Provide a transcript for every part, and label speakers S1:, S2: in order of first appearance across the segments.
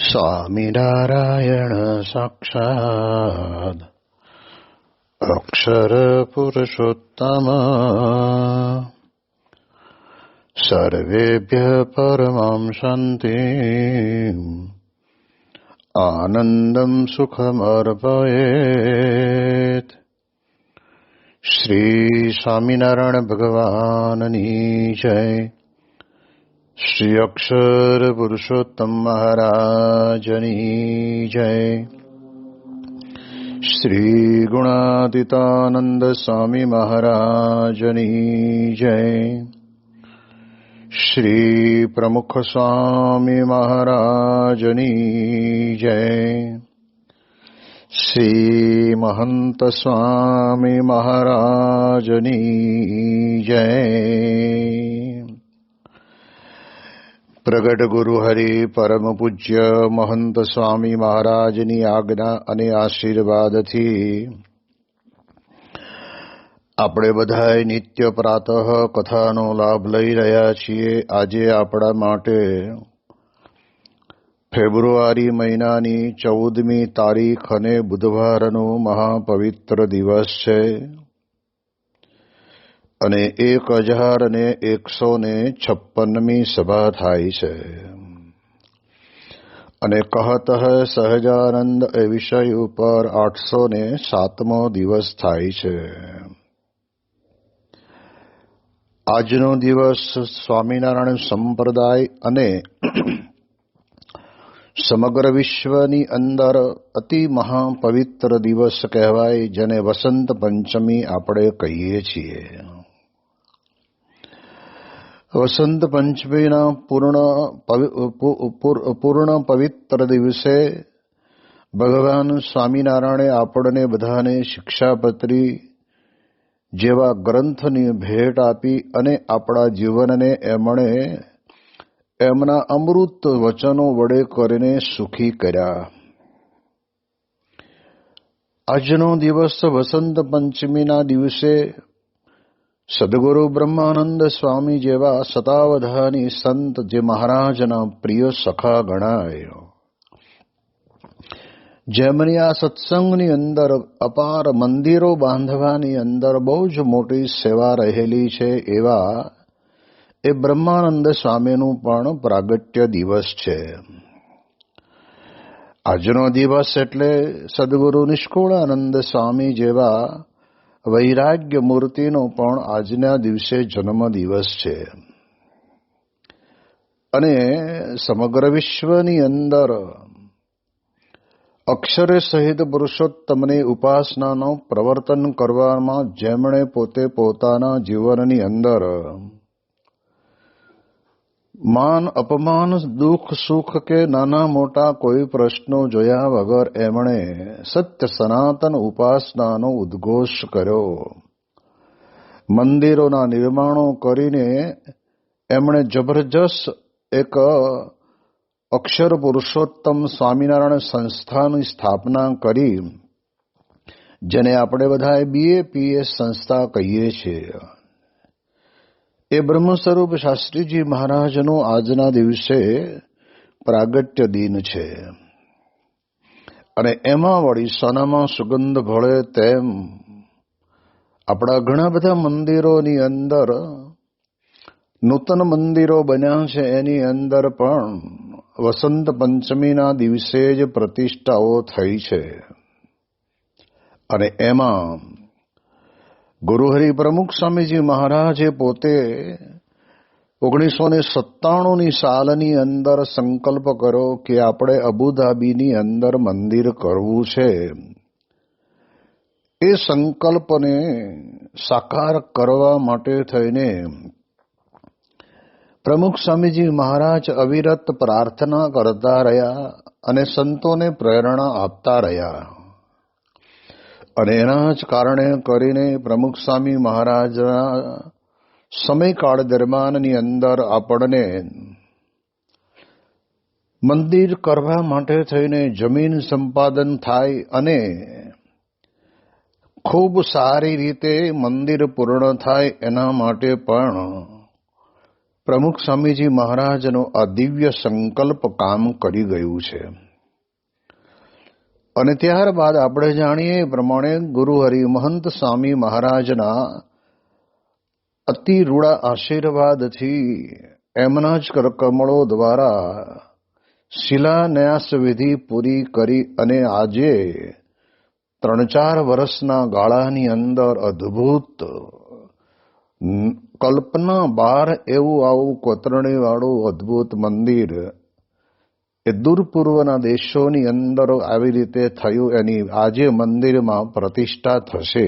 S1: સ્વામિનારાયણ સાક્ષાત્ અક્ષર પુરુષોત્તમ સર્વેભ્યઃ પરમાં શાંતિં આનંદં સુખમર્પયેત. શ્રી સ્વામિનારાયણ ભગવાનની જય. શ્રી અક્ષર પુરુષોત્તમ મહારાજની જય. શ્રી ગુણાતીતાનંદ સ્વામી મહારાજની જય. શ્રી પ્રમુખ સ્વામી મહારાજની જય. શ્રી મહંત સ્વામી મહારાજની જય. પ્રગટ ગુરુ હરિ પરમ પૂજ્ય મહંત સ્વામી મહારાજની આજ્ઞા અને આશીર્વાદથી આપણે બધાએ નિત્ય પ્રાતઃ કથાનો લાભ લઈ રહ્યા છીએ. આજે આપણા માટે ફેબ્રુઆરી મહિનાની 14મી તારીખ અને બુધવારનો મહાપવિત્ર દિવસ છે અને 1056મી સભા થાય છે અને કહત સહજાનંદ એ વિષય ઉપર 807મો દિવસ થાય છે. આજનો દિવસ સ્વામિનારાયણ સંપ્રદાય અને સમગ્ર વિશ્વની અંદર અતિ મહાપવિત્ર દિવસ કહેવાય, જેને વસંત પંચમી આપણે કહીએ છીએ. વસંત પંચમીના પૂર્ણ પવિત્ર દિવસે ભગવાન સ્વામિનારાયણે આપણને બધાને શિક્ષાપત્રી જેવા ગ્રંથની ભેટ આપી અને આપણા જીવનને એમણે એમના અમૃત વચનો વડે કરીને સુખી કર્યા. આજનો દિવસ વસંત પંચમીના દિવસે સદગુરુ બ્રહ્માનંદ સ્વામી જેવા શતાવધાની સંત, જે મહારાજના પ્રિય સખા ગણાય, જેમની આ સત્સંગની અંદર અપાર મંદિરો બાંધવાની અંદર બહુ જ મોટી સેવા રહેલી છે, એવા એ બ્રહ્માનંદ સ્વામીનું પણ પ્રાગટ્ય દિવસ છે. આજનો દિવસ એટલે સદગુરુ નિષ્કુળાનંદ સ્વામી જેવા વૈરાગ્ય મૂર્તિનો પણ આજના દિવસે જન્મ દિવસ છે. અને સમગ્ર વિશ્વની અંદર અક્ષર સહિત પુરુષોત્તમની ઉપાસનાનો પ્રવર્તન કરવામાં જેમણે પોતે પોતાના જીવનની અંદર માન અપમાન દુઃખ સુખ કે નાના મોટા કોઈ પ્રશ્નો જોયા વગર એમણે સત્ય સનાતન ઉપાસનાનો ઉદ્ઘોષ કર્યો. મંદિરોના નિર્માણો કરીને એમણે જબરજસ્ત એક અક્ષર પુરુષોત્તમ સ્વામિનારાયણ સંસ્થાની સ્થાપના કરી, જેને આપણે બધા BAPS સંસ્થા કહીએ છીએ. એ બ્રહ્મ સ્વરૂપ શાસ્ત્રીજી મહારાજનું આજના દિવસે પ્રાગટ્ય દિન છે અને એમાં વળી સોનામાં સુગંધ ભળે તેમ આપણા ઘણા બધા મંદિરોની અંદર નૂતન મંદિરો બન્યા છે. એની અંદર પણ વસંત પંચમીના દિવસે જ પ્રતિષ્ઠાઓ થઈ છે અને એમાં ગુરુહરિ પ્રમુખ સ્વામીજી મહારાજે પોતે 1997ની સાલની અંદર સંકલ્પ કર્યો કે આપણે અબુધાબીની અંદર મંદિર કરવું છે. એ સંકલ્પને સાકાર કરવા માટે થઈને પ્રમુખ સ્વામીજી મહારાજ અવિરત પ્રાર્થના કરતા રહ્યા અને સંતોને પ્રેરણા આપતા રહ્યા. અને એના જ કારણે કરીને પ્રમુખ સ્વામી મહારાજના સમયકાળ દરમિયાનની અંદર આપણને મંદિર કરવા માટે થઈને જમીન સંપાદન થાય અને ખૂબ સારી રીતે મંદિર પૂર્ણ થાય એના માટે પણ પ્રમુખ સ્વામીજી મહારાજનો આ દિવ્ય સંકલ્પ કામ કરી ગયું છે. અને ત્યારબાદ આપણે જાણીએ એ પ્રમાણે ગુરુ હરિમહંત સ્વામી મહારાજના અતિ રૂડા આશીર્વાદથી એમના જ કરકમળો દ્વારા શિલાન્યાસ વિધિ પૂરી કરી અને આજે 3-4 વર્ષના ગાળાની અંદર અદ્ભુત કલ્પના બહાર એવું આવું કોતરણીવાળું અદ્ભુત મંદિર એ દૂર પૂર્વના દેશોની અંદર આવી રીતે થયું, એની આજે મંદિરમાં પ્રતિષ્ઠા થશે.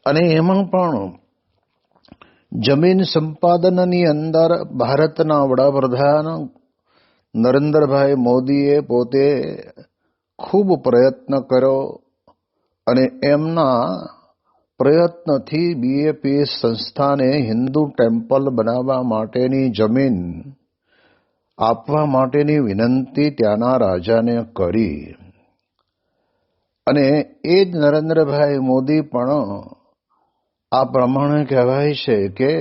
S1: અને એમાં પણ જમીન સંપાદનની અંદર ભારતના વડાપ્રધાન નરેન્દ્રભાઈ મોદીએ પોતે ખૂબ પ્રયત્ન કર્યો અને એમના પ્રયત્નથી બીએપીએસ સંસ્થાને હિન્દુ ટેમ્પલ બનાવવા માટેની જમીન આપવા માટેની વિનંતી ત્યાંના રાજાને કરી. અને એ જ નરેન્દ્રભાઈ મોદી પણ આ પ્રમાણે કહેવાય છે કે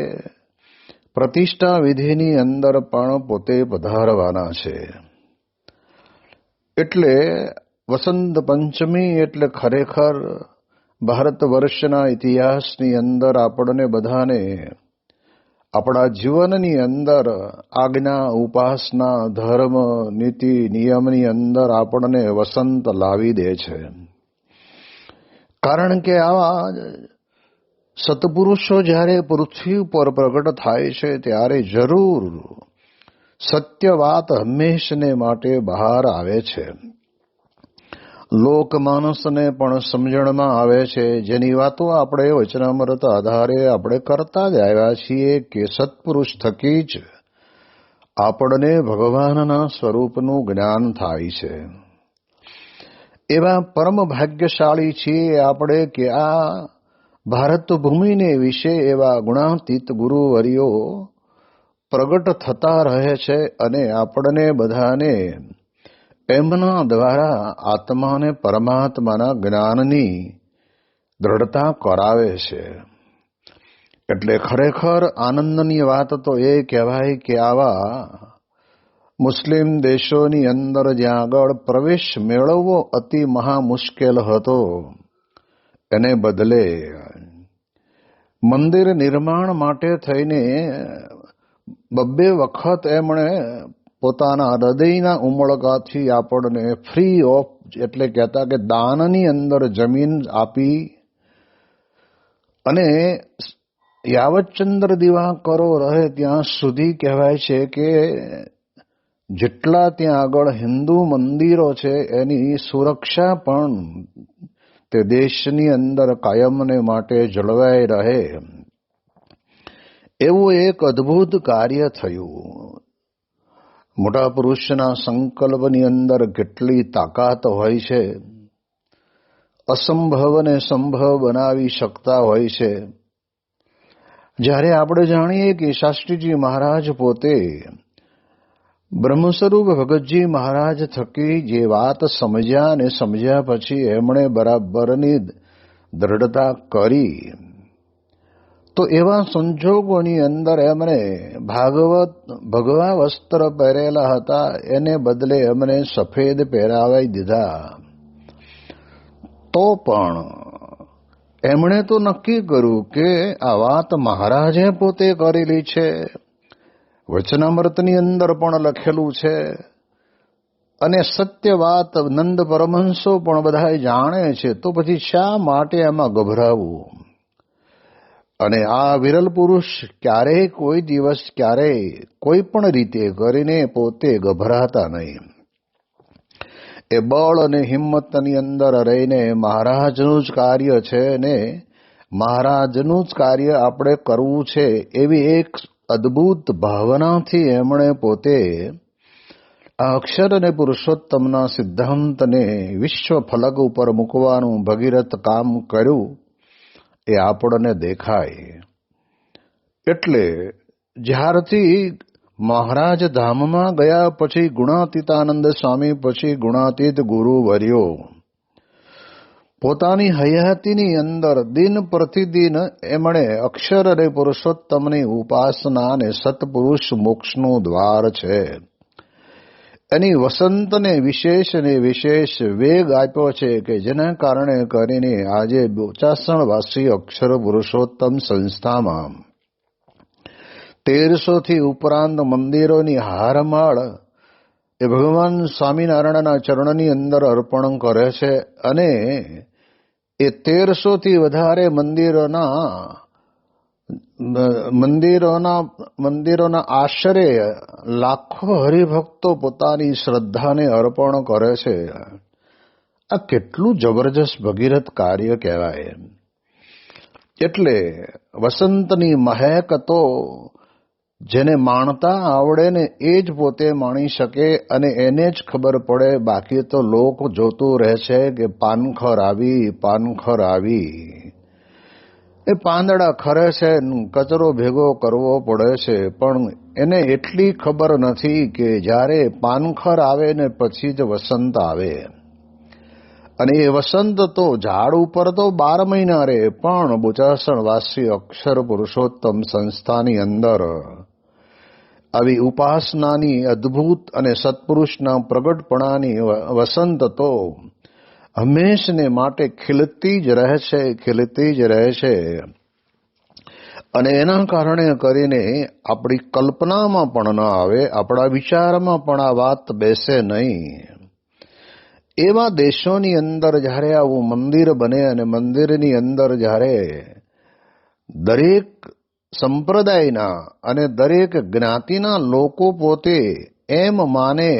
S1: પ્રતિષ્ઠા વિધિની અંદર પણ પોતે પધારવાના છે. એટલે વસંત પંચમી એટલે ખરેખર ભારત વર્ષના ઇતિહાસની અંદર આપણને બધાને આપણા જીવનની અંદર આજ્ઞા ઉપાસના ધર્મ નીતિ નિયમની અંદર આપણને વસંત લાવી દે છે. કારણ કે આવા સત્પુરુષો જ્યારે પૃથ્વી ઉપર પ્રગટ થાય છે ત્યારે જરૂર સત્ય વાત હંમેશને માટે બહાર આવે છે. લોકમાનસને પણ સમજણમાં આવે છે, જેની વાતો આપણે વચનામૃત આધારે આપણે કરતા જ આવ્યા છીએ કે સત્પુરુષ થકી જ આપણને ભગવાનના સ્વરૂપનું જ્ઞાન થાય છે. એવા પરમ ભાગ્યશાળી છીએ આપણે કે આ ભારત ભૂમિને વિશે એવા ગુણાતીત ગુરુવર્યો પ્રગટ થતા રહે છે અને આપણને બધાને એમના દ્વારા આત્માને પરમાત્માના જ્ઞાનની દ્રઢતા કરાવે છે. એટલે ખરેખર આનંદની વાત તો એ કહેવાય કે આવા મુસ્લિમ દેશોની અંદર જ્યાં આગળ પ્રવેશ મેળવવો અતિ મહા મુશ્કેલ હતો, એને બદલે મંદિર નિર્માણ માટે થઈને 2 વખત એમણે પોતાના હૃદયના ઉમળકાથી આપણને ફ્રી ઓફ એટલે કહેતા કે દાનની અંદર જમીન આપી. અને યાવતચંદ્ર દિવાકરો રહે ત્યાં સુધી કહેવાય છે કે જેટલા ત્યાં આગળ હિન્દુ મંદિરો છે એની સુરક્ષા પણ તે દેશની અંદર કાયમને માટે જળવાઈ રહે એવું એક અદ્ભુત કાર્ય થયું. મોટા પુરુષના સંકલ્પની અંદર કેટલી તાકાત હોય છે, અસંભવને સંભવ બનાવી શકતા હોય છે. જ્યારે આપણે જાણીએ કે શાસ્ત્રીજી મહારાજ પોતે બ્રહ્મસ્વરૂપ ભગતજી મહારાજ થકી જે વાત સમજ્યા ને સમજ્યા પછી એમણે બરાબરની દ્રઢતા કરી, તો એવા સંજોગોની અંદર એમણે ભગવા વસ્ત્ર પહેરેલા હતા એને બદલે એમણે સફેદ પહેરાવી દીધા. તો પણ એમણે તો નક્કી કર્યું કે આ વાત મહારાજે પોતે કરેલી છે, વચનામૃતની અંદર પણ લખેલું છે અને સત્ય વાત નંદ પરમહંસો પણ બધા જાણે છે, તો પછી શા માટે એમાં ગભરાવું. અને આ વિરલ પુરુષ ક્યારેય કોઈ દિવસ ક્યારેય કોઈ પણ રીતે કરીને પોતે ગભરાતા નહીં. એ બળ અને હિંમતની અંદર રહીને મહારાજનું જ કાર્ય છે ને મહારાજનું જ કાર્ય આપણે કરવું છે એવી એક અદ્ભુત ભાવનાથી એમણે પોતે આ અક્ષર અને પુરુષોત્તમના સિદ્ધાંતને વિશ્વ ફલક ઉપર મૂકવાનું ભગીરથ કામ કર્યું એ આપણને દેખાય. એટલે જ્યારથી મહારાજ ધામમાં ગયા પછી ગુણાતીતાનંદ સ્વામી પછી ગુણાતીત ગુરુવર્યો પોતાની હયાતીની અંદર દિન પ્રતિદિન એમણે અક્ષર અને પુરુષોત્તમની ઉપાસના અને સત્પુરુષ મોક્ષનું દ્વાર છે એની વસંતને વિશેષ વેગ આપ્યો છે કે જેના કારણે કરીને આજે બોચાસણવાસી અક્ષર પુરુષોત્તમ સંસ્થામાં 1300થી ઉપરાંત મંદિરોની હારમાળ એ ભગવાન સ્વામિનારાયણના ચરણની અંદર અર્પણ કરે છે અને એ 1300થી વધારે મંદિરોના આશરે લાખો હરિભક્તો પોતાની શ્રદ્ધાને અર્પણ કરે છે. આ કેટલું જબરજસ્ત ભગીરથ કાર્ય કહેવાય. એટલે વસંતની મહેક તો જેને માણતા આવડે ને એ જ પોતે માણી શકે અને એને જ ખબર પડે. બાકી તો લોક જોતું રહે છે કે પાનખર આવી. એ પાંદડા ખરે છે, કચરો ભેગો કરવો પડે છે, પણ એને એટલી ખબર નથી કે જ્યારે પાનખર આવે ને પછી જ વસંત આવે. અને એ વસંત તો ઝાડ ઉપર તો 12 મહિના રહે, પણ બોચાસણવાસી અક્ષર પુરુષોત્તમ સંસ્થાની અંદર આવી ઉપાસનાની અદ્ભુત અને સત્પુરુષના પ્રગટપણાની વસંત તો હંમેશને માટે ખીલતી જ રહે છે. અને એના કારણે કરીને આપણી કલ્પનામાં પણ ન આવે, આપણા વિચારમાં પણ આ વાત બેસે નહીં. એવા દેશોની અંદર જ્યારે આવું મંદિર બને અને મંદિરની અંદર જ્યારે દરેક સંપ્રદાયના અને દરેક જ્ઞાતિના લોકો પોતે એમ માને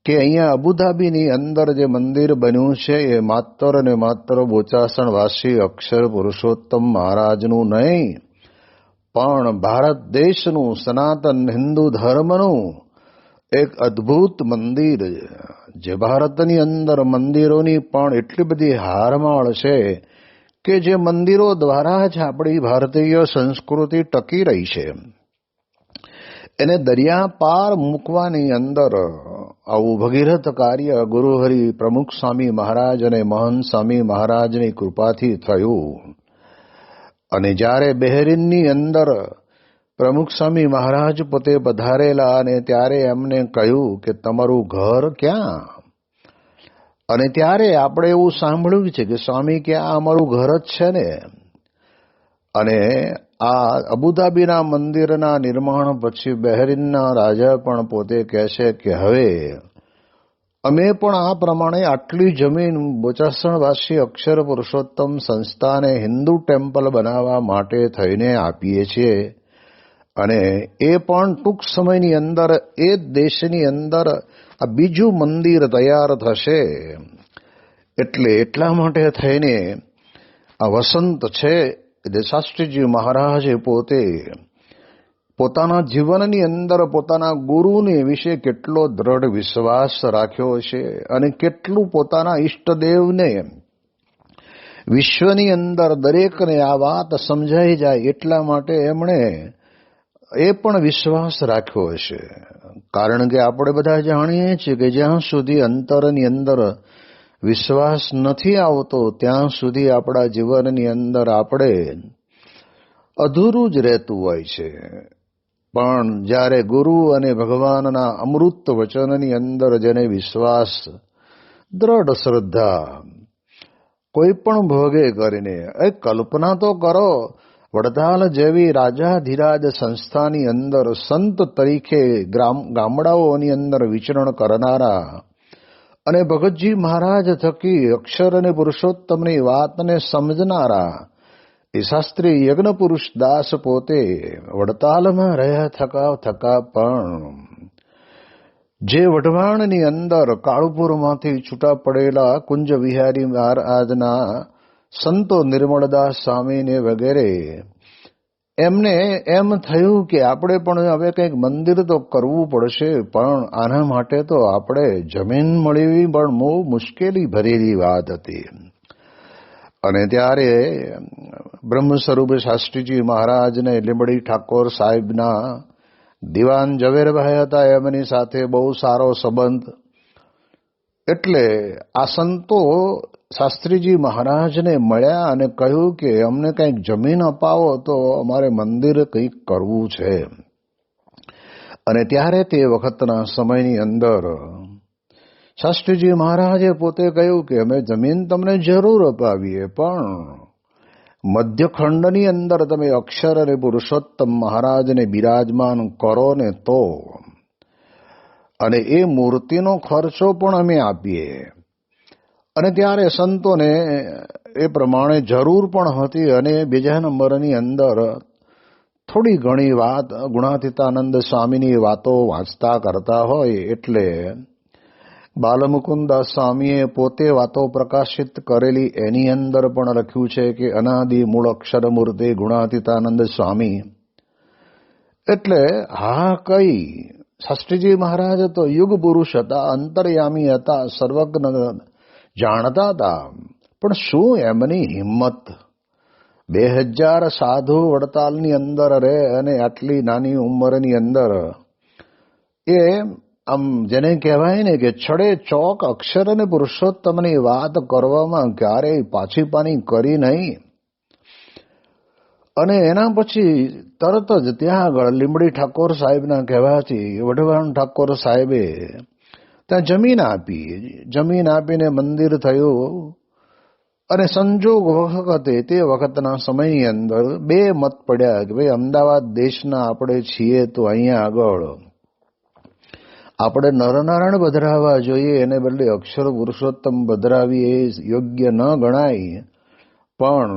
S1: કે અહીંયા અબુધાબીની અંદર જે મંદિર બન્યું છે એ માત્ર ને માત્ર બોચાસણવાસી અક્ષર પુરુષોત્તમ મહારાજનું નહીં, પણ ભારત દેશનું સનાતન હિન્દુ ધર્મનું એક અદ્ભુત મંદિર, જે ભારતની અંદર મંદિરોની પણ એટલી બધી હારમાળ છે કે જે મંદિરો દ્વારા જ આપણી ભારતીય સંસ્કૃતિ ટકી રહી છે. એને દરિયા પાર મૂકવાની અંદર આવું ભગીરથ કાર્ય ગુરુહરિ પ્રમુખ સ્વામી મહારાજ અને મહંત સ્વામી મહારાજની કૃપાથી થયું. અને જ્યારે બહેરીનની અંદર પ્રમુખ સ્વામી મહારાજ પોતે પધારેલા અને ત્યારે એમને કહ્યું કે તમારું ઘર ક્યાં? અને ત્યારે આપણે એવું સાંભળ્યું છે કે સ્વામી કે આ અમારું ઘર જ છે ને. અને આ અબુધાબીના મંદિરના નિર્માણ પછી બહેરીનના રાજા પણ પોતે કહે છે કે હવે અમે પણ આ પ્રમાણે આટલી જમીન બોચાસણવાસી અક્ષર પુરુષોત્તમ સંસ્થાને હિન્દુ ટેમ્પલ બનાવવા માટે થઈને આપીએ છીએ. અને એ પણ ટૂંક સમયની અંદર એ જ દેશની અંદર આ બીજું મંદિર તૈયાર થશે. એટલે એટલા માટે થઈને આ વસંત છે દેશાસ્ત્રીજી મહારાજે પોતે પોતાના જીવનની અંદર પોતાના ગુરુને વિશે કેટલો દ્રઢ વિશ્વાસ રાખ્યો છે અને કેટલું પોતાના ઈષ્ટદેવને વિશ્વની અંદર દરેકને આ વાત સમજાઈ જાય એટલા માટે એમણે એ પણ વિશ્વાસ રાખ્યો હશે. કારણ કે આપણે બધા જાણીએ છીએ કે જ્યાં સુધી અંતરની અંદર વિશ્વાસ નથી આવતો ત્યાં સુધી આપણા જીવનની અંદર આપણે અધૂરું જ રહેતું હોય છે. પણ જ્યારે ગુરુ અને ભગવાનના અમૃત વચનની અંદર જેને વિશ્વાસ, દ્રઢ શ્રદ્ધા કોઈ પણ ભોગે કરીને, એ કલ્પના તો કરો વડતાલ જેવી રાજાધિરાજ સંસ્થાની અંદર સંત તરીકે ગામડાઓની અંદર વિચરણ કરનારા અને ભગતજી મહારાજ થકી અક્ષર અને પુરુષોત્તમની વાતને સમજનારા એ શાસ્ત્રી યજ્ઞ પુરુષ દાસ પોતે વડતાલમાં રહ્યા થકા પણ જે વઢવાણની અંદર કાળુપુરમાંથી છૂટા પડેલા કુંજ વિહારી મહારાજના સંતો નિર્મળદાસ સ્વામીને વગેરે એમને એમ થયું કે આપણે પણ હવે કંઈક મંદિર તો કરવું પડશે, પણ આના માટે તો આપણે જમીન મળવી પણ બહુ મુશ્કેલી ભરેલી વાત હતી. અને ત્યારે બ્રહ્મ સ્વરૂપ શાસ્ત્રીજી મહારાજને લીંબડી ઠાકોર સાહેબના દિવાન ઝવેરભાઈ હતા, એમની સાથે બહુ સારો સંબંધ. એટલે આ સંતો શાસ્ત્રીજી મહારાજને મળ્યા અને કહ્યું કે અમને કંઈક જમીન અપાવો તો અમારે મંદિર કંઈક કરવું છે. અને ત્યારે તે વખતના સમયની અંદર શાસ્ત્રીજી મહારાજે પોતે કહ્યું કે અમે જમીન તમને જરૂર અપાવીએ, પણ મધ્યખંડની અંદર તમે અક્ષર અને પુરુષોત્તમ મહારાજને બિરાજમાન કરો ને તો, અને એ મૂર્તિનો ખર્ચો પણ અમે આપીએ. અને ત્યારે સંતોને એ પ્રમાણે જરૂર પણ હતી. અને બીજા નંબરની અંદર થોડી ઘણી વાત ગુણાતીતાનંદ સ્વામીની વાતો વાંચતા કરતા હોય એટલે બાલમુકુદાસ સ્વામીએ પોતે વાતો પ્રકાશિત કરેલી એની અંદર પણ લખ્યું છે કે અનાદિ મૂળ અક્ષર મૂર્તિ ગુણાતીતાનંદ સ્વામી. એટલે હા, કઈ શાસ્ત્રીજી મહારાજ તો યુગ પુરુષ હતા, અંતર્યામી હતા, સર્વજ્ઞ જાણતા હતા. પણ શું એમની હિંમત! 2000 સાધુ વડતાલની અંદર રહે અને આટલી નાની ઉંમરની અંદર એ આમ જેને કહેવાય ને કે છડે ચોક અક્ષર અને પુરુષોત્તમની વાત કરવામાં ક્યારેય પાછી પાની કરી નહીં. અને એના પછી તરત જ ત્યાં આગળ લીંબડી ઠાકોર સાહેબના કહેવાથી વઢવાણ ઠાકોર સાહેબે ત્યાં જમીન આપી. જમીન આપીને મંદિર થયું. અને સંજોગ વખતે તે વખતના સમયની અંદર બે મત પડ્યા કે ભાઈ અમદાવાદ દેશના આપણે છીએ તો અહીંયા આગળ આપણે નરનારાયણ પધરાવવા જોઈએ, એને બદલે અક્ષર પુરુષોત્તમ પધરાવી એ યોગ્ય ન ગણાય. પણ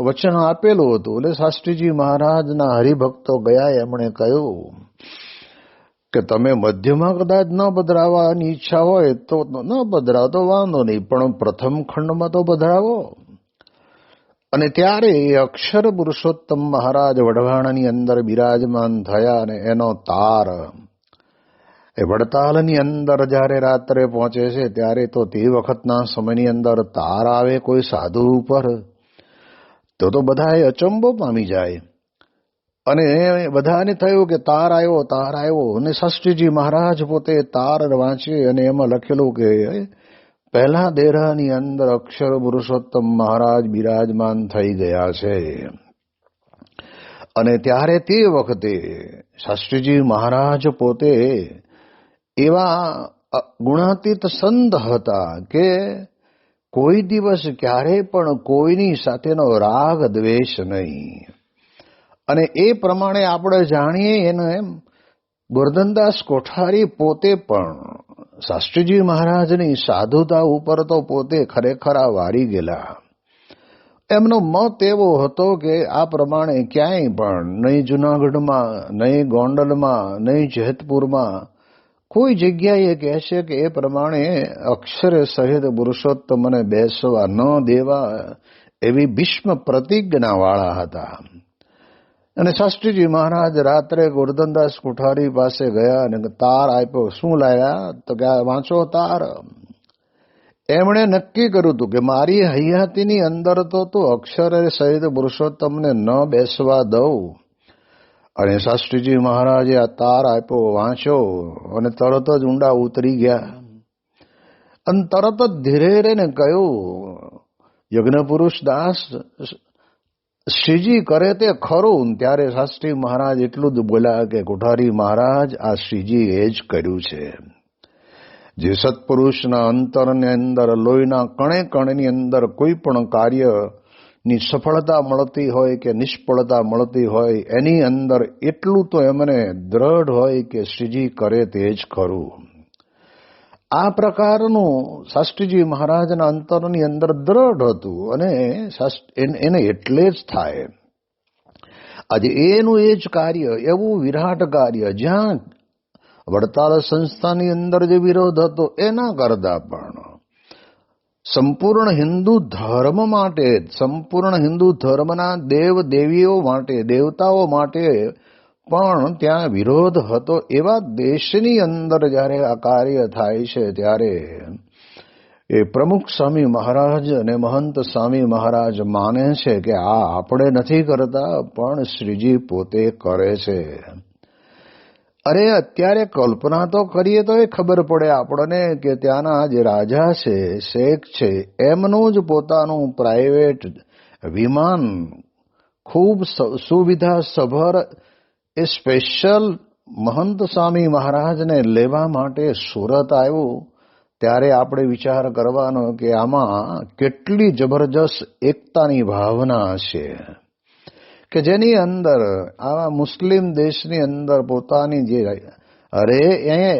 S1: વચન આપેલું હતું એટલે શાસ્ત્રીજી મહારાજના હરિભક્તો ગયા. એમણે કહ્યું કે તમે મધ્યમાં કદાચ ન પધરાવવાની ઈચ્છા હોય તો ન પધરાવો તો વાંધો નહીં, પણ પ્રથમ ખંડમાં તો પધરાવો. અને ત્યારે એ અક્ષર પુરુષોત્તમ મહારાજ વઢવાણની અંદર બિરાજમાન થયા. અને એનો તાર એ વડતાલની અંદર જ્યારે રાત્રે પહોંચે છે ત્યારે તો તે વખતના સમયની અંદર તાર આવે કોઈ સાધુ ઉપર તો બધા અચંબો પામી જાય. અને બધાને થયું કે તાર આવ્યો, તાર આવ્યો. અને શાસ્ત્રીજી મહારાજ પોતે તાર વાંચે અને એમાં લખેલું કે પહેલા દેરાની અંદર અક્ષર પુરુષોત્તમ મહારાજ બિરાજમાન થઈ ગયા છે. અને ત્યારે તે વખતે શાસ્ત્રીજી મહારાજ પોતે એવા ગુણાતીત સંત હતા કે કોઈ દિવસ ક્યારે પણ કોઈની સાથેનો રાગ દ્વેષ નહીં. અને એ પ્રમાણે આપણે જાણીએ એને એમ ગોરધનદાસ કોઠારી પોતે પણ શાસ્ત્રીજી મહારાજની સાધુતા ઉપર તો પોતે ખરેખર વારી ગયેલા. એમનો મત એવો હતો કે આ પ્રમાણે ક્યાંય પણ નહીં જુનાગઢમાં, નહીં ગોંડલમાં, નહીં જેતપુરમાં કોઈ જગ્યાએ કહેશે કે એ પ્રમાણે અક્ષરે સહિત પુરુષોત્તમને બેસવા ન દેવા એવી ભીષ્મ પ્રતિજ્ઞાવાળા હતા. અને શાસ્ત્રીજી મહારાજ રાત્રે ગોરધનદાસ કોઠારી પાસે ગયા અને તાર આપ્યો. શું લાયા તો કે વાંચો તાર. એમણે નક્કી કર્યું હતું કે મારી હૈયાતીની અંદર તો અક્ષરે સહિત પુરુષોત્તમને ન બેસવા દઉં. અને શાસ્ત્રીજી મહારાજે આ તાર આપ્યો, વાંચો. અને તરત જ ઊંડા ઉતરી ગયા. અને તરત જ ધીરે ને કહ્યું, યજ્ઞ પુરુષ દાસ શ્રીજી કરે તે ખરું. ત્યારે શાસ્ત્રી મહારાજ એટલું જ બોલ્યા કે કોઠારી મહારાજ આ શ્રીજી એ જ કર્યું છે. જે સત્પુરુષના અંતરની અંદર લોહીના કણે કણની અંદર કોઈ પણ કાર્યની સફળતા મળતી હોય કે નિષ્ફળતા મળતી હોય એની અંદર એટલું તો એમને દ્રઢ હોય કે શ્રીજી કરે તે જ ખરું. આ પ્રકારનું શાસ્ત્રીજી મહારાજના અંતરની અંદર દ્રઢ હતું. અને એને એટલે જ થાય. આજે એનું એ જ કાર્ય, એવું વિરાટ કાર્ય જ્યાં વડતાલ સંસ્થાની અંદર જે વિરોધ હતો એના કરતા પણ સંપૂર્ણ હિન્દુ ધર્મ માટે, સંપૂર્ણ હિન્દુ ધર્મના દેવ દેવીઓ માટે, દેવતાઓ માટે પણ ત્યાં વિરોધ હતો. એવા દેશની અંદર જ્યારે આ કાર્ય થાય છે ત્યારે એ પ્રમુખ સ્વામી મહારાજ અને મહંત સ્વામી મહારાજ માને છે કે આ આપણે નથી કરતા પણ શ્રીજી પોતે કરે છે. અરે અત્યારે કલ્પના તો કરીએ તો એ ખબર પડે આપણને કે ત્યાંના જે રાજા છે, શેખ છે, એમનું જ પોતાનું પ્રાઇવેટ વિમાન ખૂબ સુવિધા સભર એ સ્પેશિયલ મહંત સ્વામી મહારાજને લેવા માટે સુરત આવ્યું. ત્યારે આપણે વિચાર કરવાનો કે આમાં કેટલી જબરજસ્ત એકતાની ભાવના હશે કે જેની અંદર આવા મુસ્લિમ દેશની અંદર પોતાની જે એ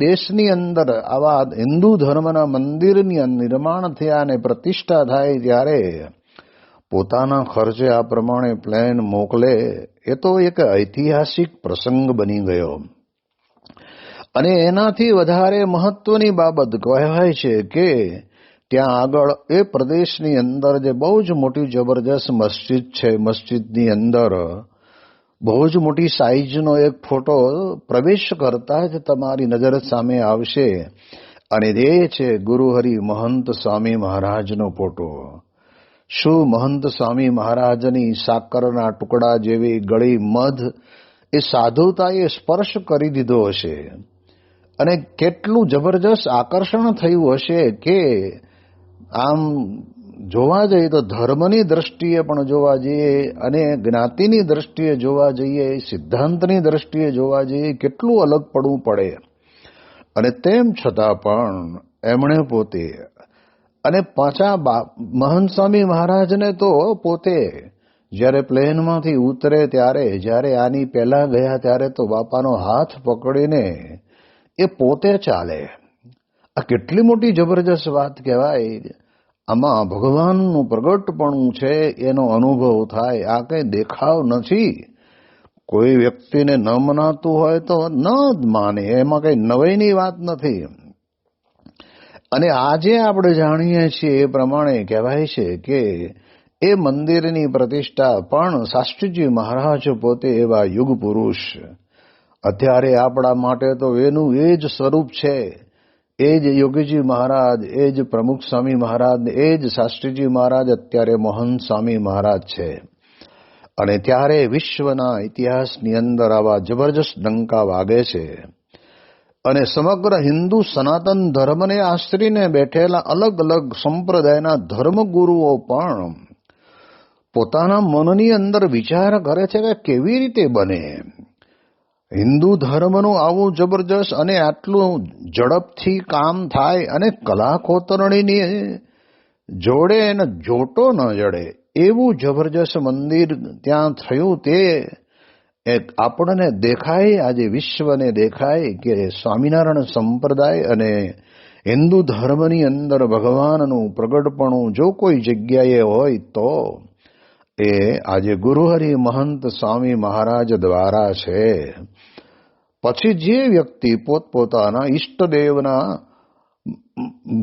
S1: દેશની અંદર આવા હિન્દુ ધર્મના મંદિરની નિર્માણ થયા અને પ્રતિષ્ઠા થાય ત્યારે પોતાના ખર્ચે આ પ્રમાણે પ્લેન મોકલે એ તો એક ઐતિહાસિક પ્રસંગ બની ગયો. અને એનાથી વધારે મહત્વની બાબત કહેવાય છે કે ત્યાં આગળ એ પ્રદેશની અંદર જે બહુ જ મોટી જબરજસ્ત મસ્જિદ છે, મસ્જિદની અંદર બહુ જ મોટી સાઈઝનો એક ફોટો પ્રવેશ કરતા જ તમારી નજર સામે આવશે અને એ છે ગુરુહરિ મહંત સ્વામી મહારાજનો ફોટો. શું મહંત સ્વામી મહારાજની સાકરના ટુકડા જેવી ગળી મધ એ સાધુતાએ સ્પર્શ કરી દીધો હશે અને કેટલું જબરજસ્ત આકર્ષણ થયું હશે કે આમ જોવા જઈએ તો ધર્મની દ્રષ્ટિએ પણ જોવા જઈએ અને જ્ઞાતિની દ્રષ્ટિએ જોવા જઈએ, સિદ્ધાંતની દ્રષ્ટિએ જોવા જઈએ કેટલું અલગ પડવું પડે. અને તેમ છતાં પણ એમણે પોતે અને પાછા મહંત સ્વામી મહારાજને તો પોતે જ્યારે પ્લેનમાંથી ઉતરે ત્યારે જ્યારે આની પહેલા ગયા ત્યારે તો બાપાનો હાથ પકડીને એ પોતે ચાલે. આ કેટલી મોટી જબરજસ્ત વાત કહેવાય. આમાં ભગવાનનું પ્રગટપણું છે એનો અનુભવ થાય. આ કંઈ દેખાવ નથી. કોઈ વ્યક્તિને ન મનાતું હોય તો ન જ માને, એમાં કંઈ નવાઈની વાત નથી. અને આજે આપણે જાણીએ છીએ એ પ્રમાણે કહેવાય છે કે એ મંદિરની પ્રતિષ્ઠા પણ શાસ્ત્રીજી મહારાજ પોતે એવા યુગ પુરુષ. અત્યારે આપણા માટે તો એનું એ જ સ્વરૂપ છે. એ જ યોગીજી મહારાજ, એ જ પ્રમુખ સ્વામી મહારાજ, એ જ શાસ્ત્રીજી મહારાજ, અત્યારે મોહન સ્વામી મહારાજ છે. અને ત્યારે વિશ્વના ઇતિહાસની અંદર આવા જબરજસ્ત ડંકા વાગે છે. અને સમગ્ર હિન્દુ સનાતન ધર્મને આશ્રીને બેઠેલા અલગ અલગ સંપ્રદાયના ધર્મગુરુઓ પણ પોતાના મનની અંદર વિચાર કરે છે કે કેવી રીતે બને હિન્દુ ધર્મનું આવું જબરજસ્ત અને આટલું ઝડપથી કામ થાય અને કલાકોતરણીની જોડે અને જોટો ન જડે એવું જબરજસ્ત મંદિર ત્યાં થયું. તે એક આપણને દેખાય, આજે વિશ્વને દેખાય કે સ્વામિનારાયણ સંપ્રદાય અને હિન્દુ ધર્મની અંદર ભગવાનનું પ્રગટપણું જો કોઈ જગ્યાએ હોય તો એ આજે ગુરુહરિ મહંત સ્વામી મહારાજ દ્વારા છે. પછી જે વ્યક્તિ પોતપોતાના ઈષ્ટદેવના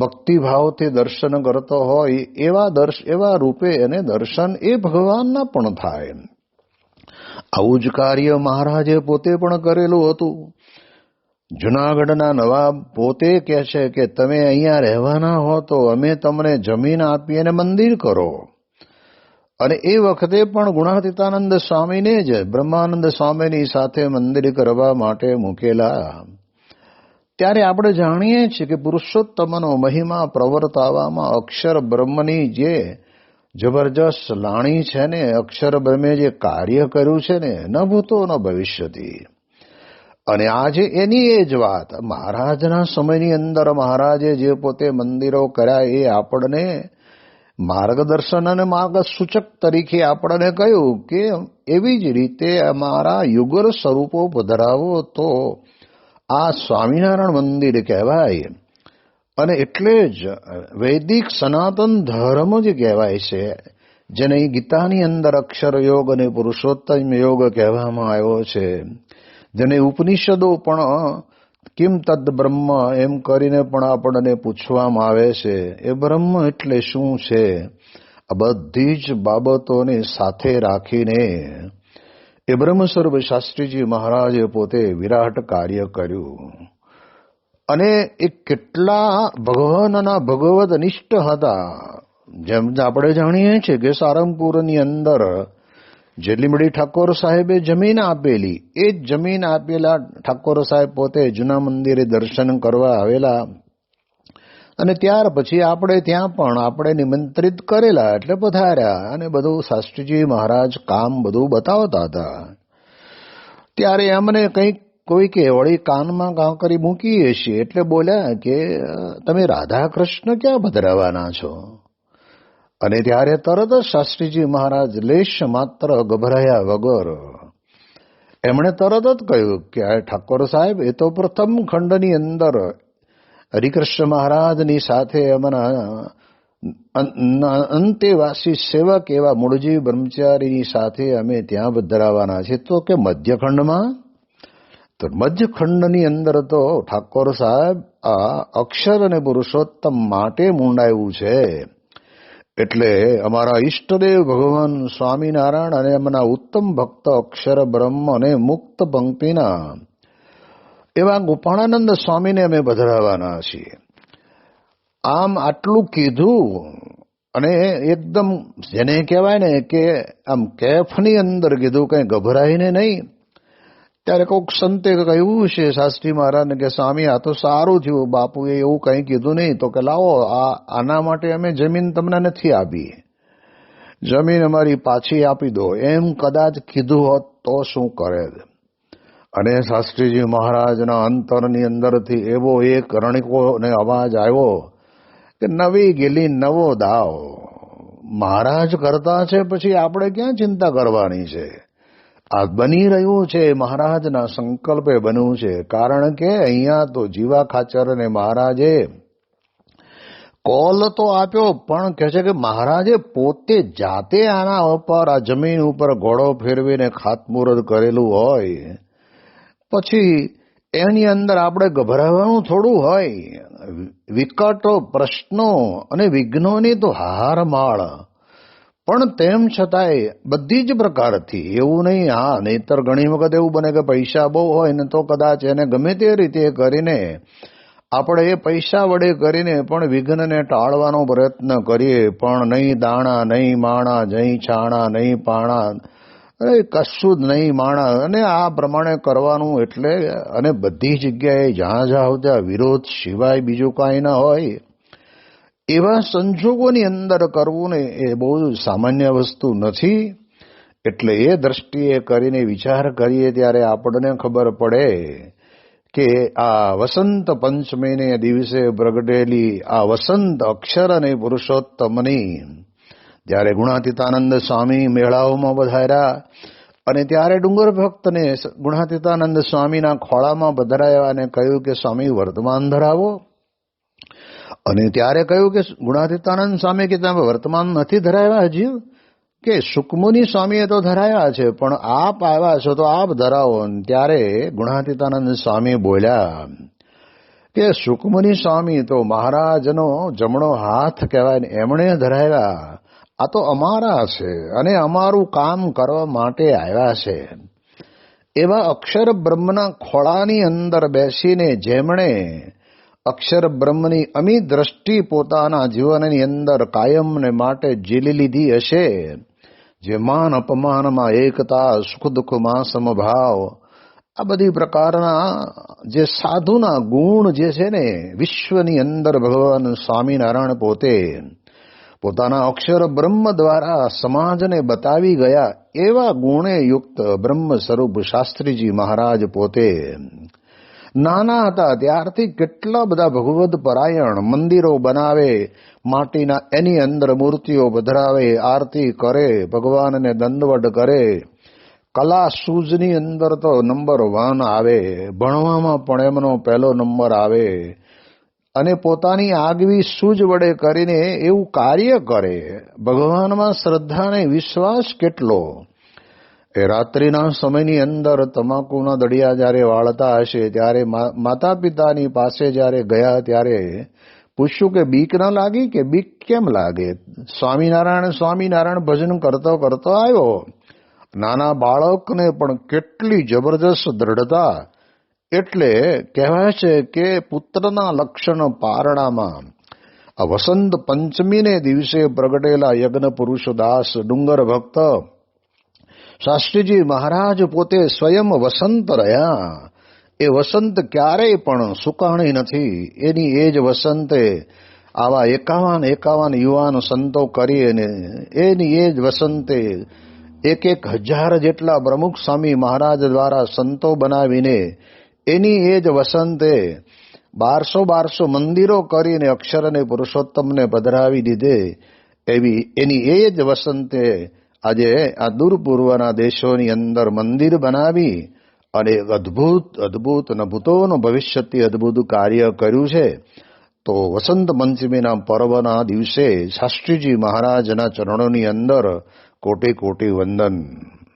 S1: ભક્તિભાવથી દર્શન કરતો હોય એવા રૂપે એને દર્શન એ ભગવાનના પણ થાય. આવું જ કાર્ય મહારાજે પોતે પણ કરેલું હતું. જુનાગઢના નવાબ પોતે કહે છે કે તમે અહીંયા રહેવાના હો તો અમે તમને જમીન આપી અને મંદિર કરો. અને એ વખતે પણ ગુણાતીતાનંદ સ્વામીને જ બ્રહ્માનંદ સ્વામીની સાથે મંદિર કરવા માટે મૂકેલા. ત્યારે આપણે જાણીએ છીએ કે પુરુષોત્તમનો મહિમા પ્રવર્તાવામાં અક્ષર બ્રહ્મની જે જબરજસ્ત લાણી છે ને, અક્ષર બ્રહ્મે જે કાર્ય કર્યું છે ને, ન ભૂતો ન ભવિષ્યતિ. અને આજે એની એ જ વાત મહારાજના સમયની અંદર મહારાજે જે પોતે મંદિરો કર્યા એ આપણને માર્ગદર્શન અને માર્ગસૂચક તરીકે આપણને કહ્યું કે એવી જ રીતે અમારા યુગલ સ્વરૂપો પધરાવો તો આ સ્વામિનારાયણ મંદિર કહેવાય. અને એટલે જ વૈદિક સનાતન ધર્મ જ કહેવાય છે, જેને ગીતાની અંદર અક્ષર યોગ અને પુરુષોત્તમ યોગ કહેવામાં આવ્યો છે. જેને ઉપનિષદો પણ કિમ તદ બ્રહ્મ એમ કરીને પણ આપણને પૂછવામાં આવે છે. એ બ્રહ્મ એટલે શું છે? આ બધી જ બાબતોને સાથે રાખીને એ બ્રહ્મ સ્વરૂપ શાસ્ત્રીજી મહારાજે પોતે વિરાટ કાર્ય કર્યું. અને એ કેટલા ભગવાનના ભગવદ નિષ્ઠ હતા. જેમ આપણે જાણીએ છીએ કે સારંગપુરની અંદર જે લીમડી ઠાકોર સાહેબે જમીન આપેલી, એ જ જમીન આપેલા ઠાકોર સાહેબ પોતે જૂના મંદિરે દર્શન કરવા આવેલા, અને ત્યાર પછી આપણે ત્યાં પણ આપણે નિમંત્રિત કરેલા એટલે પધાર્યા, અને બધું શાસ્ત્રીજી મહારાજ કામ બધું બતાવતા હતા. ત્યારે એમને કંઈક કોઈકે વળી કાનમાં કાંકરી મૂકી હશે એટલે બોલ્યા કે તમે રાધા કૃષ્ણ ક્યાં પધરાવાના છો? અને ત્યારે તરત જ શાસ્ત્રીજી મહારાજ લેશ માત્ર ગભરાયા વગર એમણે તરત જ કહ્યું કે આ ઠાકોર સાહેબ, એ તો પ્રથમ ખંડની અંદર હરિકૃષ્ણ મહારાજની સાથે એમના અંતેવાસી સેવક એવા મૂળજી બ્રહ્મચારીની સાથે અમે ત્યાં પધરાવાના છે. તો કે મધ્યખંડમાં? તો મધ્યખંડની અંદર તો ઠાકોર સાહેબ આ અક્ષર અને પુરુષોત્તમ માટે મુંડાયું છે. એટલે અમારા ઈષ્ટદેવ ભગવાન સ્વામિનારાયણ અને એમના ઉત્તમ ભક્ત અક્ષર બ્રહ્મ અને મુક્ત પંક્તિના એવા ગોપાળાનંદ સ્વામીને અમે પધરાવાના છીએ. આમ આટલું કીધું અને એકદમ જેને કહેવાય ને કે આમ કેફની અંદર કીધું, કંઈ ગભરાઈને નહીં. ત્યારે કોઈક સંતે કહ્યું છે શાસ્ત્રી મહારાજને કે સ્વામી આ તો સારું થયું, બાપુએ એવું કંઈ કીધું નહીં, તો કે લાવો આના માટે અમે જમીન તમને નથી આપી, જમીન અમારી પાછી આપી દો, એમ કદાચ કીધું હોત તો શું કરે? અને શાસ્ત્રીજી મહારાજના અંતરની અંદરથી એવો એક રણકો ને અવાજ આવ્યો કે નવી ગેલી નવો દાવ, મહારાજ કરતા છે પછી આપણે ક્યાં ચિંતા કરવાની છે? આ બની રહ્યું છે મહારાજના સંકલ્પે બન્યું છે. કારણ કે અહીંયા તો જીવા ખાચર અને મહારાજે કોલ તો આપ્યો, પણ કહે છે કે મહારાજે પોતે જાતે આના ઉપર આ જમીન ઉપર ઘોડો ફેરવીને ખાતમુહૂર્ત કરેલું હોય, પછી એની અંદર આપણે ગભરાવાનું થોડું હોય? વિકટો પ્રશ્નો અને વિઘ્નોની તો હારમાળ, પણ તેમ છતાંય બધી જ પ્રકારથી એવું નહીં. હા, નહીતર ઘણી વખત એવું બને કે પૈસા બહુ હોય ને તો કદાચ એને ગમે તે રીતે કરીને આપણે એ પૈસા વડે કરીને પણ વિઘ્નને ટાળવાનો પ્રયત્ન કરીએ, પણ નહીં દાણા નહીં માણા, નહીં છાણા નહીં પાણા, કશું જ નહીં માણા, અને આ પ્રમાણે કરવાનું. એટલે અને બધી જગ્યાએ જ્યાં જાઓ ત્યાં વિરોધ સિવાય બીજું કાંઈ ના હોય. એવા સંજોગોની અંદર કરવું ને એ બહુ સામાન્ય વસ્તુ નથી. એટલે એ દ્રષ્ટિએ કરીને વિચાર કરીએ ત્યારે આપણને ખબર પડે કે આ વસંત પંચમીને દિવસે પ્રગટેલી આ વસંત અક્ષર અને પુરુષોત્તમની જ્યારે ગુણાતીતાનંદ સ્વામી મેળાઓમાં પધાર્યા, અને ત્યારે ડુંગર ભક્તને ગુણાતીતાનંદ સ્વામીના ખોળામાં પધરાયા અને કહ્યું કે સ્વામી વર્તમાન ધરાવો. અને ત્યારે કહ્યું કે ગુણાતીતાનંદ સ્વામી કે તમે વર્તમાન નથી ધરાવ્યા હજી? કે સુકમુનિ સ્વામીએ તો ધરાયા છે, પણ આપ આવ્યા છો તો આપ ધરાવો. ત્યારે ગુણાતીતાનંદ સ્વામી બોલ્યા કે સુકમુનિ સ્વામી તો મહારાજનો જમણો હાથ કહેવાય ને, એમણે ધરાવ્યા. આ તો અમારા છે અને અમારું કામ કરવા માટે આવ્યા છે. એવા અક્ષર બ્રહ્મના ખોળાની અંદર બેસીને જેમણે અક્ષર બ્રહ્મની અમી દ્રષ્ટિ પોતાના જીવનની અંદર કાયમને માટે ઝીલી લીધી હશે, જે માન અપમાનમાં એકતા, સુખ દુઃખમાં સમભાવ, આ બધી પ્રકારના જે સાધુના ગુણ જે છે ને, વિશ્વની અંદર ભગવાન સ્વામિનારાયણ પોતે પોતાના અક્ષર બ્રહ્મ દ્વારા સમાજને બતાવી ગયા, એવા ગુણે યુક્ત બ્રહ્મ સ્વરૂપ શાસ્ત્રીજી મહારાજ પોતે નાના હતા ત્યારથી કેટલા બધા ભગવદ પરાયણ મંદિરો બનાવે, માટીના એની અંદર મૂર્તિઓ પધરાવે, આરતી કરે, ભગવાનને દંડવત કરે, કલા સૂઝની અંદર તો નંબર 1 આવે, ભણવામાં પણ એમનો પહેલો નંબર આવે, અને પોતાની આગવી સૂઝ વડે કરીને એવું કાર્ય કરે. ભગવાનમાં શ્રદ્ધા અને વિશ્વાસ કેટલો! એ રાત્રિના સમયની અંદર તમાકુના દડિયા જ્યારે વાળતા હશે ત્યારે માતા પિતાની પાસે જ્યારે ગયા ત્યારે પૂછ્યું કે બીક ન લાગી? કે બીક કેમ લાગે? સ્વામિનારાયણ સ્વામિનારાયણ ભજન કરતો કરતો આવ્યો. નાના બાળકને પણ કેટલી જબરજસ્ત દ્રઢતા! એટલે કહેવાય છે કે પુત્રના લક્ષણ પારણામાં આ વસંત પંચમીને દિવસે પ્રગટેલા યજ્ઞ પુરુષદાસ ડુંગર ભક્ત શાસ્ત્રીજી મહારાજ પોતે સ્વયં વસંત રહ્યા. એ વસંત ક્યારેય પણ સુકાણી નથી. એની એ જ વસંતે આવા 51 યુવાન સંતો કરી અને એની એ જ વસંતે 1,000 જેટલા પ્રમુખ સ્વામી મહારાજ દ્વારા સંતો બનાવીને એની એ જ વસંતે 1200 મંદિરો કરીને અક્ષર અને પુરુષોત્તમને પધરાવી દીધે એવી એની એ જ વસંતે આજે આ દૂર પૂર્વના દેશોની અંદર મંદિર બનાવી અને અદ્ભુત અને ભૂતોનું ભવિષ્યથી અદ્ભુત કાર્ય કર્યું છે. તો વસંત પંચમીના પર્વના દિવસે શાસ્ત્રીજી મહારાજના ચરણોની અંદર કોટી કોટી વંદન.